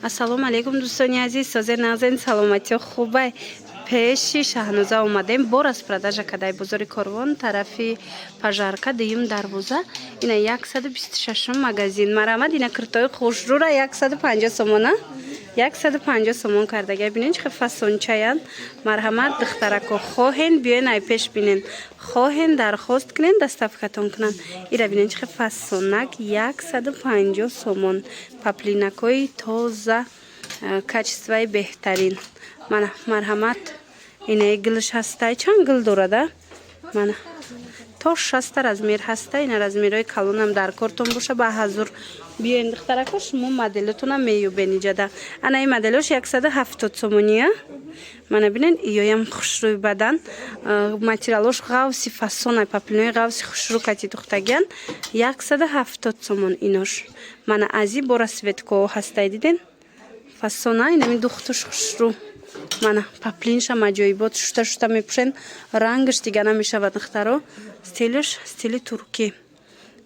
ассалому алейкум дӯстони азиз, созер назен саломатиё хубай. пеши Шаҳноза омадем бо распродажа кадай бозори Корвон тарафи пажарка дуюм дарвоза. Ина 126 магазин марҳамат. Ина киртои хушрӯра 150 сомона 150 сомон кардага бинен чӣ фасончаян. Марҳамат духтарако хоҳен биёен ай пеш бинен, хоҳен дархост кунен доставкатон кунан. ира бинен чӣ фасонак 150 сомон. Паплинакои тоза, качествои беҳтарин. Мана марҳамат инаи гилш ҳастай чанд гил дорада? Мана то 60 размер ҳаста. ина размерои калонам дар кортон боша ба ҳазур биёен духтарако шумо моделотонам меёбен иҷада. Ана ин моделош 170 сомония. Мана бинен иёям хушрӯи бадан материалош ғавси фасонай паплинои ғавси хушрӯ кати духтагиян 170 сомон инош. Мана ази бо расветко ҳастай диден фасона инами духтуш хушрӯ. Мана паплиншам аҷоибот шута мепӯшен, рангаш дига намешавад духтаро. Стилиш стили туркӣ.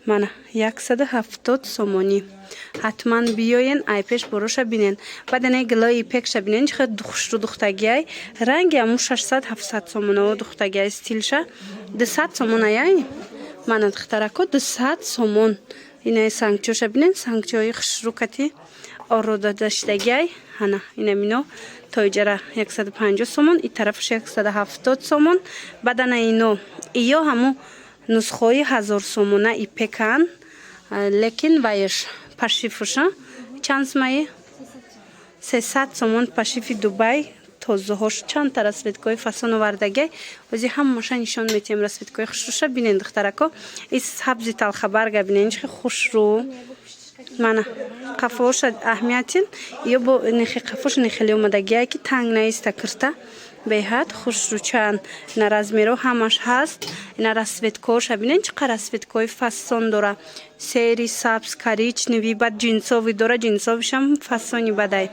Мана 170 сомонӣ. ҳатман биёен ай пеш бороша бинен. Баъд ина гилои пекша бинен чӣ хушрӯ духтагиай. Ранги аму 600-700 сомоново духтагиай стилша 200 сомон аяй. Мана духтарако 200 сомон. Ина сангчоша бинен, сангчои хушрӯ кати орода даштагиай. Ана ина мино тоиҷара 150 сомон, и тарафаш 170 сомон. Бадана ино иё ҳаму нусхои 1000 сомона и пекан, лекин вайш пашифуша чанд смаи 300 сомон пашифи Дубай. тозаҳош чанд та расветкои фасон овардагай. ози ҳамаша нишон метиҳем расветкои хушрӯша бинен духтарако. и сабзи талхабарга бинен чӣ хушрӯ. Мана қафоша аҳамиятин ё бо нихи қафош нихели омадагиай ки танг наиста кирта беҳад хушрӯчан. ина размеро ҳамаш ҳаст. ина расветкоша бинен чӣ қа расветкои фасон дора. сери, сабз, коричневӣ, баъд ҷинсовӣ дора. ҷинсовишам фасони бадай.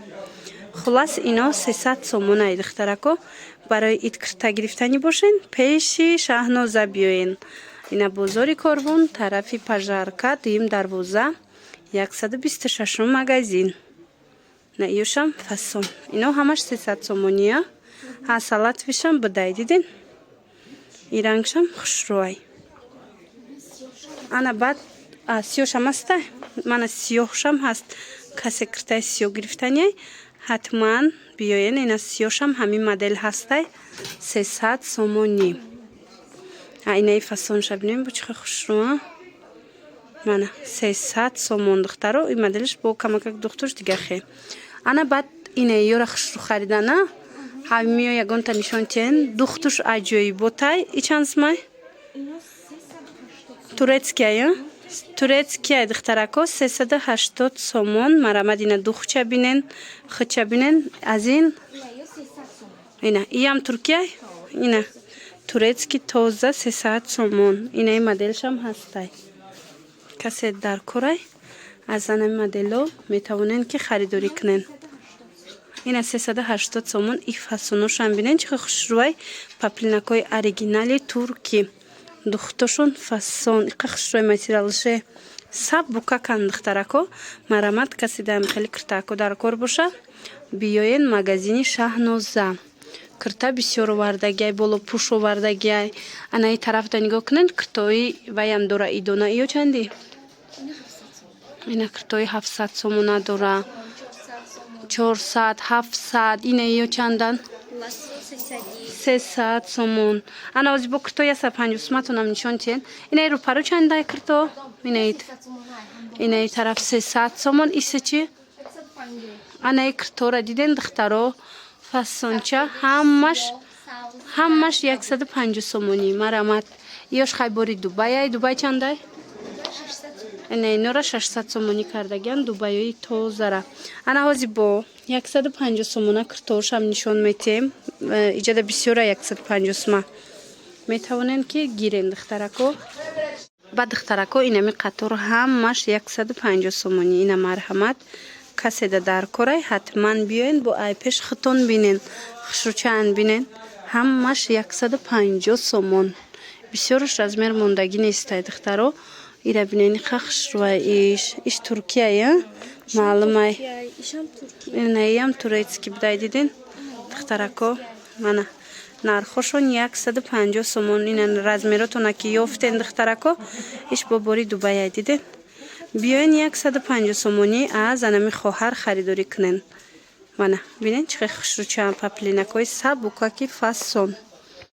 хулас ино 300 сомон ай духтарако. барои ит кирта гирифтанӣ бошен пеши Шаҳноза биёен. ина бозори Корвон тарафи пажарка дуюм дарвоза 126 магазин. на иёшам фасон. ино ҳамаш 300 сомония. ҳасалатвишам бидай диден. и рангшам хушрӯай. ана баъд сиёшам ҳастай. мана сиёҳшам ҳаст. касе киртаи сиёҳ гирифтанияй ҳатман биёен. ина сиёҳшам ҳамин модел ҳастай 300 сомонӣ. инаи фасонша бинем бо чӣ хушрӯа. мана 300 сомон духтаро. и моделиш бо камакак духтуш дигахе. ана баъд ина ёра хушрӯ харидана ҳамиё ягонта нишон тиен духтуш аҷоиботай. и чанд смай турецкия турецкия духтарако 380 сомон. марҳамат ина духча бинен, хича бинен. аз ин ина иам туркия. ина турецки тоза 300 сомон. ина и моделшам ҳастай. касе дар корай аз ана модело метавонен ки харидорӣ кунен. ина 380 сомон. и фасоношам бинен чӣ хушрӯай паплинакои оригинали турки. духтушон фасон иқа хушрӯи материалше саб букакан духтарако. марҳамат касе даам хели киртаако дар кор боша биёен магазини Шаҳноза. кирта бисёр овардагиай, боло пӯш овардагиай. анаи тараф да нигоҳ кунен киртои ваям дора. идона иё чанди? ина киртои 700 сомона дора. 400 700. ина иё чандан 300 сомон. ана ози бо киртои 150 соматонам нишон тиен. ина рӯпару чандай кирто. инаи тараф 300 сомон. иса чи анаи киртора диден духтаро фасонча ҳамаш 150 сомонӣ. марҳамат иёш хайбори Дубай. Дубай чандай? ина инора 600 сомонӣ кардагиян дубайои тозара. ана ҳози бо 150 сомона киртоошам нишон метиҳем. иҷада бисёра 150 сома метавонен ки гирен духтарако. ба духтарако инами қатор ҳамаш 150 сомонӣ. ина марҳамат касе да дар корай ҳатман биёен бо айпеш хитон бинен, хушрӯчаан бинен. ҳамаш 150 сомон. бисёраш размер мондагӣ нестай духтаро. ира бинени хушрӯай иш туркия маълумай. Инаям турецки будай дидин духтарако мана нархошон 150 сомон ин размеротона ки ёфтен духтарако иш бо бори Дубай дидин биёин 150 сомонӣ аз анами хоҳар харидорӣ кунен. Мана бинен чӣ хушрӯча паплинакои сабукаки фасон.